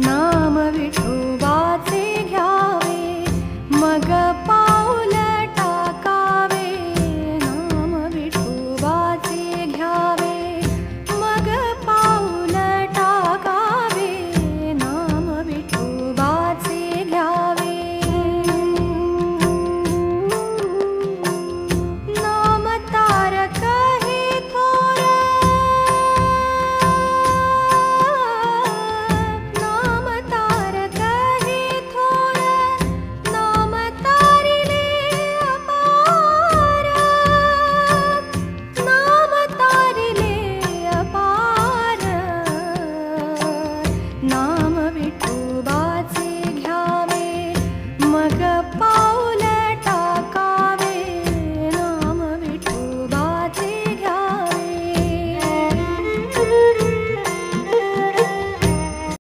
नाम विठोबाचे घ्यावे मग पाऊल टाकावे नाम विठोबाचे घ्यावे मग पाऊल टाकावे नाम विठोबाचे घ्यावे नाम तारक हे थोर नाम तारक हे थोर नाम तारिले अपार नाम तारिले अपार नाम